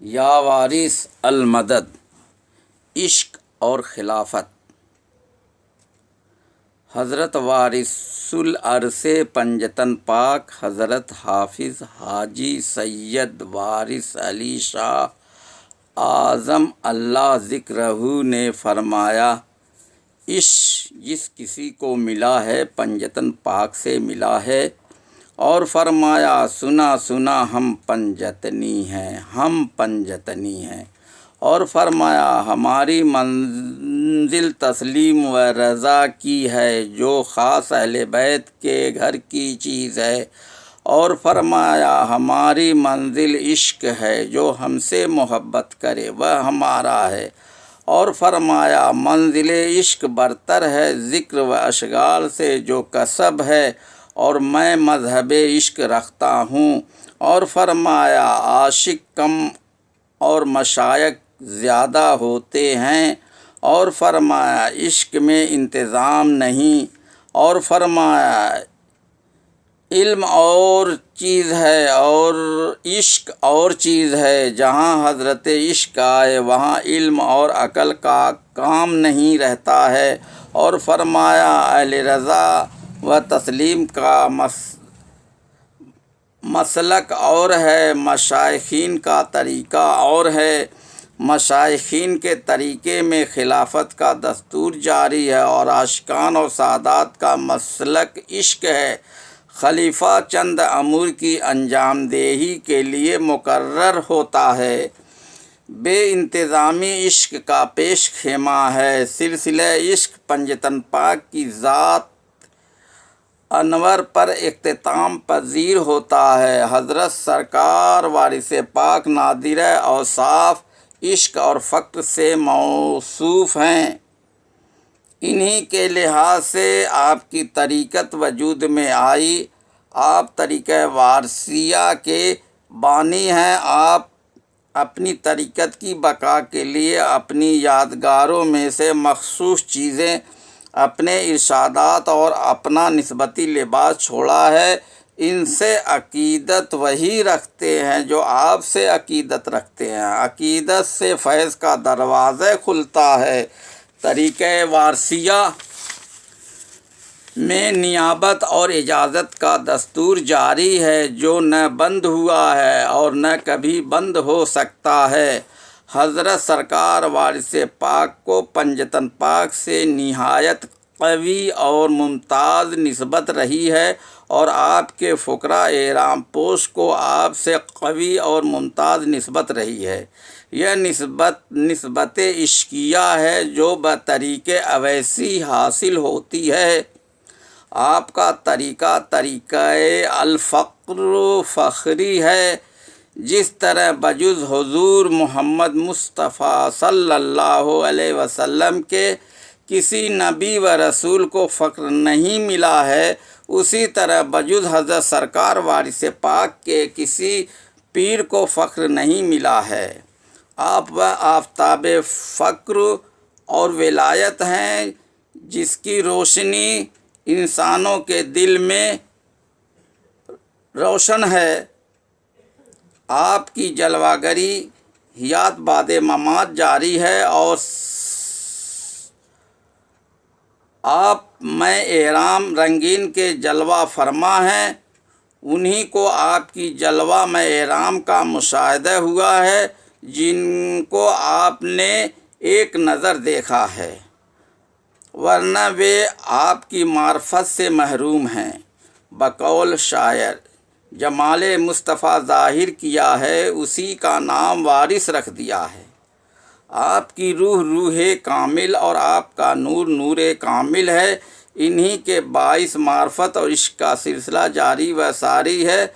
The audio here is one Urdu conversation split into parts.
یا وارث المدد، عشق اور خلافت۔ حضرت وارث العرش پنجتن پاک حضرت حافظ حاجی سید وارث علی شاہ اعظم اللہ ذکرہ نے فرمایا، عشق جس کسی کو ملا ہے پنجتن پاک سے ملا ہے، اور فرمایا سنا سنا ہم پنجتنی ہیں، ہم پنجتنی ہیں، اور فرمایا ہماری منزل تسلیم و رضا کی ہے جو خاص اہل بیت کے گھر کی چیز ہے، اور فرمایا ہماری منزل عشق ہے جو ہم سے محبت کرے وہ ہمارا ہے، اور فرمایا منزل عشق برتر ہے ذکر و اشغال سے جو کسب ہے، اور میں مذہب عشق رکھتا ہوں، اور فرمایا عاشق کم اور مشائخ زیادہ ہوتے ہیں، اور فرمایا عشق میں انتظام نہیں، اور فرمایا علم اور چیز ہے اور عشق اور چیز ہے، جہاں حضرت عشق آئے وہاں علم اور عقل کا کام نہیں رہتا ہے، اور فرمایا اہل رضا و تسلیم کا مسلک اور ہے، مشائخین کا طریقہ اور ہے، مشائخین کے طریقے میں خلافت کا دستور جاری ہے، اور عاشقان اور سادات کا مسلک عشق ہے۔ خلیفہ چند امور کی انجام دہی کے لیے مقرر ہوتا ہے، بے انتظامی عشق کا پیش خیمہ ہے۔ سلسلہ عشق پنجتن پاک کی ذات انور پر اختتام پذیر ہوتا ہے۔ حضرت سرکار وارث پاک نادر اوصاف عشق اور فقر سے موصوف ہیں، انہی کے لحاظ سے آپ کی طریقت وجود میں آئی۔ آپ طریقہ وارثیہ کے بانی ہیں۔ آپ اپنی طریقت کی بقا کے لیے اپنی یادگاروں میں سے مخصوص چیزیں، اپنے ارشادات اور اپنا نسبتی لباس چھوڑا ہے۔ ان سے عقیدت وہی رکھتے ہیں جو آپ سے عقیدت رکھتے ہیں۔ عقیدت سے فیض کا دروازہ کھلتا ہے۔ طریقہ وارثیہ میں نیابت اور اجازت کا دستور جاری ہے جو نہ بند ہوا ہے اور نہ کبھی بند ہو سکتا ہے۔ حضرت سرکار وارث پاک کو پنجتن پاک سے نہایت قوی اور ممتاز نسبت رہی ہے، اور آپ کے فقراء احرام پوش کو آپ سے قوی اور ممتاز نسبت رہی ہے۔ یہ نسبت عشقیہ ہے جو بطریق اویسی حاصل ہوتی ہے۔ آپ کا طریقہ طریقہ الفقر فخری ہے۔ جس طرح بجز حضور محمد مصطفیٰ صلی اللہ علیہ وسلم کے کسی نبی و رسول کو فقر نہیں ملا ہے، اسی طرح بجز حضرت سرکار وارث پاک کے کسی پیر کو فقر نہیں ملا ہے۔ آپ وہ آفتاب فقر اور ولایت ہیں جس کی روشنی انسانوں کے دل میں روشن ہے۔ آپ کی جلوہ گری حیات بعد ممات جاری ہے، اور آپ میں احرام رنگین کے جلوہ فرما ہیں، انہی کو آپ کی جلوہ میں احرام کا مشاہدہ ہوا ہے جن کو آپ نے ایک نظر دیکھا ہے، ورنہ وہ آپ کی معرفت سے محروم ہیں۔ بقول شاعر، جمال مصطفیٰ ظاہر کیا ہے اسی کا نام وارث رکھ دیا ہے۔ آپ کی روح روح کامل اور آپ کا نور نور کامل ہے، انہی کے باعث معرفت اور عشق کا سلسلہ جاری و ساری ہے۔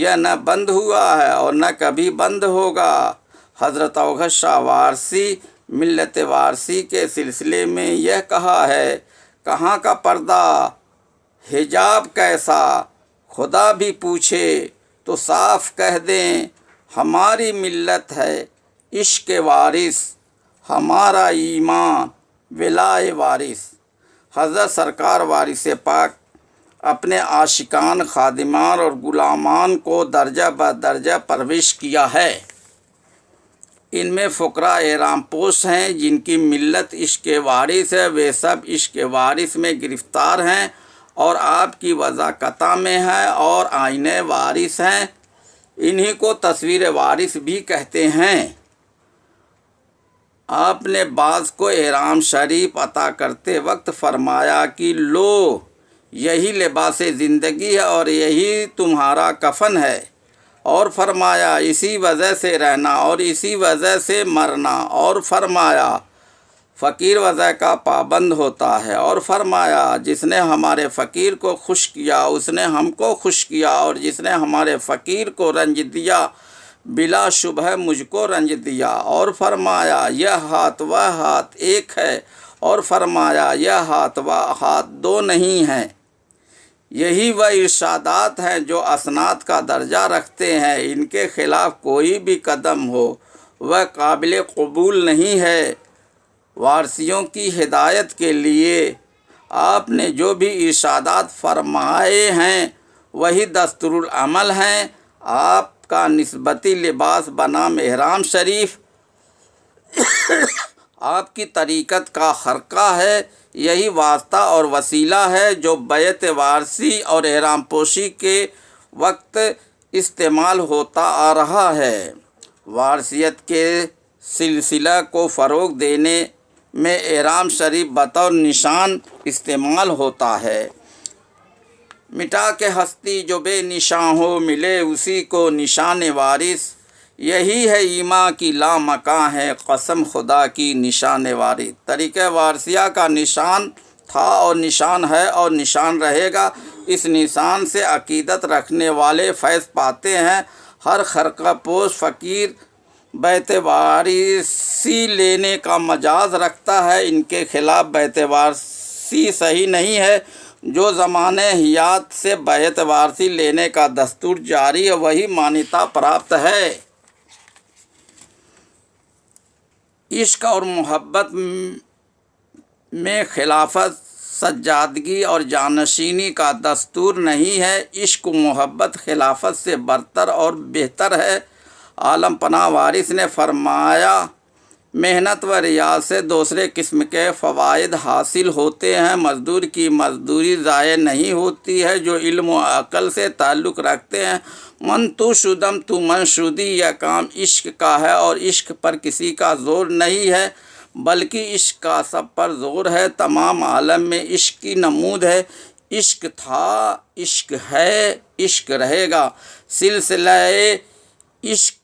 یہ نہ بند ہوا ہے اور نہ کبھی بند ہوگا۔ حضرت اوغد شاہ وارثی ملت وارثی کے سلسلے میں یہ کہا ہے، کہاں کا پردہ حجاب کیسا، خدا بھی پوچھے تو صاف کہہ دیں، ہماری ملت ہے عشق وارث، ہمارا ایمان ولائے وارث۔ حضرت سرکار وارث پاک اپنے عاشقان، خادمان اور غلامان کو درجہ بدرجہ پرورش کیا ہے۔ ان میں فقراء احرام پوش ہیں جن کی ملت عشق وارث ہے، وہ سب عشق وارث میں گرفتار ہیں اور آپ کی وضاقتہ میں ہیں اور آئین وارث ہیں، انہی کو تصویر وارث بھی کہتے ہیں۔ آپ نے بعض کو احرام شریف عطا کرتے وقت فرمایا کہ لو یہی لباس زندگی ہے اور یہی تمہارا کفن ہے، اور فرمایا اسی وجہ سے رہنا اور اسی وجہ سے مرنا، اور فرمایا فقیر وجہ کا پابند ہوتا ہے، اور فرمایا جس نے ہمارے فقیر کو خوش کیا اس نے ہم کو خوش کیا، اور جس نے ہمارے فقیر کو رنج دیا بلا شبہ مجھ کو رنج دیا، اور فرمایا یہ ہاتھ وہ ہاتھ ایک ہے، اور فرمایا یہ ہاتھ وہ ہاتھ دو نہیں ہیں۔ یہی وہ ارشادات ہیں جو اسناد کا درجہ رکھتے ہیں، ان کے خلاف کوئی بھی قدم ہو وہ قابل قبول نہیں ہے۔ وارثیوں کی ہدایت کے لیے آپ نے جو بھی ارشادات فرمائے ہیں وہی دستور العمل ہیں۔ آپ کا نسبتی لباس بنام احرام شریف آپ کی طریقت کا خرقہ ہے، یہی واسطہ اور وسیلہ ہے جو بیعت وارثی اور احرام پوشی کے وقت استعمال ہوتا آ رہا ہے۔ وارثیت کے سلسلہ کو فروغ دینے میں احرام شریف بطور نشان استعمال ہوتا ہے۔ مٹا کے ہستی جو بے نشاں ہو ملے اسی کو نشان وارث، یہی ہے ایمان کی لامکاں ہے قسم خدا کی نشان وارث۔ طریقہ وارثیہ کا نشان تھا اور نشان ہے اور نشان رہے گا۔ اس نشان سے عقیدت رکھنے والے فیض پاتے ہیں۔ ہر خرقہ پوش فقیر بیعت وارثی لینے کا مجاز رکھتا ہے، ان کے خلاف بیعت وارثی صحیح نہیں ہے۔ جو زمانہ حیات سے بیعت وارثی لینے کا دستور جاری ہے وہی مانیتا پراپت ہے۔ عشق اور محبت میں خلافت، سجادگی اور جانشینی کا دستور نہیں ہے۔ عشق و محبت خلافت سے برتر اور بہتر ہے۔ عالم پناہ وارث نے فرمایا محنت و ریاض سے دوسرے قسم کے فوائد حاصل ہوتے ہیں۔ مزدور کی مزدوری ضائع نہیں ہوتی ہے جو علم و عقل سے تعلق رکھتے ہیں۔ من تو شدم تو من شدی، یہ کام عشق کا ہے اور عشق پر کسی کا زور نہیں ہے بلکہ عشق کا سب پر زور ہے۔ تمام عالم میں عشق کی نمود ہے۔ عشق تھا، عشق ہے، عشق رہے گا۔ سلسلہ عشق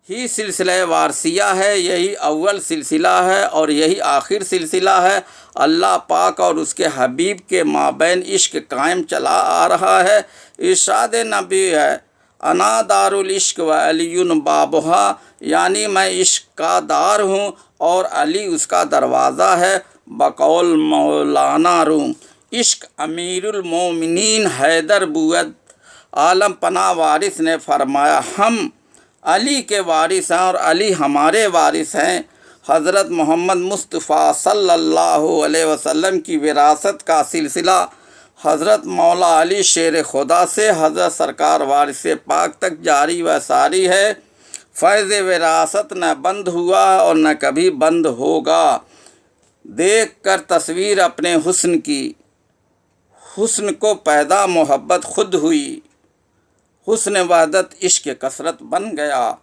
ہی سلسلہ وارثیہ ہے، یہی اول سلسلہ ہے اور یہی آخر سلسلہ ہے۔ اللہ پاک اور اس کے حبیب کے مابین عشق قائم چلا آ رہا ہے۔ ارشاد نبی ہے انا دار العشق و علی بابھا، یعنی میں عشق کا دار ہوں اور علی اس کا دروازہ ہے۔ بقول مولانا روم عشق امیر المومنین حیدر بود۔ عالم پناہ وارث نے فرمایا ہم علی کے وارث ہیں اور علی ہمارے وارث ہیں۔ حضرت محمد مصطفیٰ صلی اللہ علیہ وسلم کی وراثت کا سلسلہ حضرت مولا علی شیر خدا سے حضرت سرکار وارث پاک تک جاری و ساری ہے۔ فیض وراثت نہ بند ہوا اور نہ کبھی بند ہوگا۔ دیکھ کر تصویر اپنے حسن کی، حسن کو پیدا محبت خود ہوئی۔ حسن وحدت عشق کثرت بن گیا،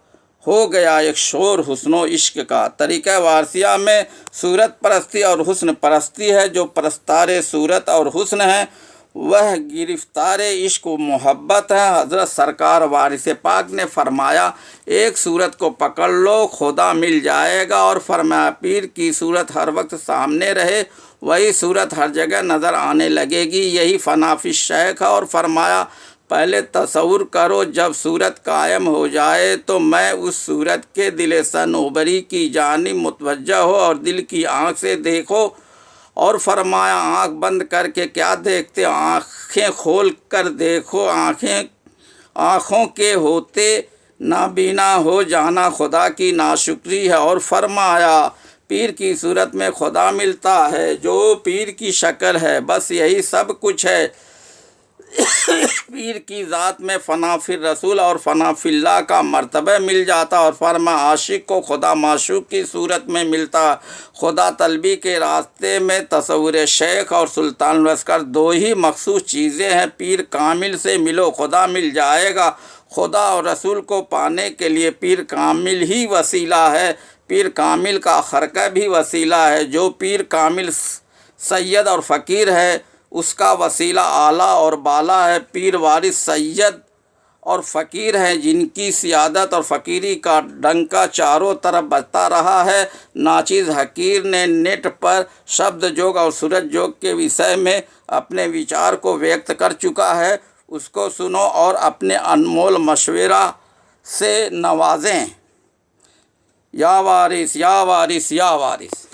ہو گیا ایک شور حسن و عشق کا۔ طریقہ وارثیہ میں صورت پرستی اور حسن پرستی ہے۔ جو پرستار صورت اور حسن ہے وہ گرفتار عشق و محبت ہے۔ حضرت سرکار وارث پاک نے فرمایا ایک صورت کو پکڑ لو خدا مل جائے گا، اور فرمایا پیر کی صورت ہر وقت سامنے رہے وہی صورت ہر جگہ نظر آنے لگے گی، یہی فنا فی الشیخ ہے۔ اور فرمایا پہلے تصور کرو جب صورت قائم ہو جائے تو میں اس صورت کے دل صنوبری کی جانب متوجہ ہو اور دل کی آنکھ سے دیکھو۔ اور فرمایا آنکھ بند کر کے کیا دیکھتے، آنکھیں کھول کر دیکھو۔ آنکھوں کے ہوتے نابینا ہو جانا خدا کی ناشکری ہے۔ اور فرمایا پیر کی صورت میں خدا ملتا ہے جو پیر کی شکل ہے، بس یہی سب کچھ ہے۔ پیر کی ذات میں فنا فی الرسول اور فنا فی اللہ کا مرتبہ مل جاتا اور فرما عاشق کو خدا معشوق کی صورت میں ملتا۔ خدا طلبی کے راستے میں تصور شیخ اور سلطان لشکر دو ہی مخصوص چیزیں ہیں۔ پیر کامل سے ملو خدا مل جائے گا۔ خدا اور رسول کو پانے کے لیے پیر کامل ہی وسیلہ ہے۔ پیر کامل کا خرقہ بھی وسیلہ ہے۔ جو پیر کامل سید اور فقیر ہے اس کا وسیلہ اعلیٰ اور بالا ہے۔ پیر وارث سید اور فقیر ہیں جن کی سیادت اور فقیری کا ڈنکا چاروں طرف بجتا رہا ہے۔ ناچیز حقیر نے نیٹ پر شبد جوگ اور سورج جوگ کے وشے میں اپنے وچار کو ویکت کر چکا ہے، اس کو سنو اور اپنے انمول مشورہ سے نوازیں۔ یا وارث یا وارث یا وارث۔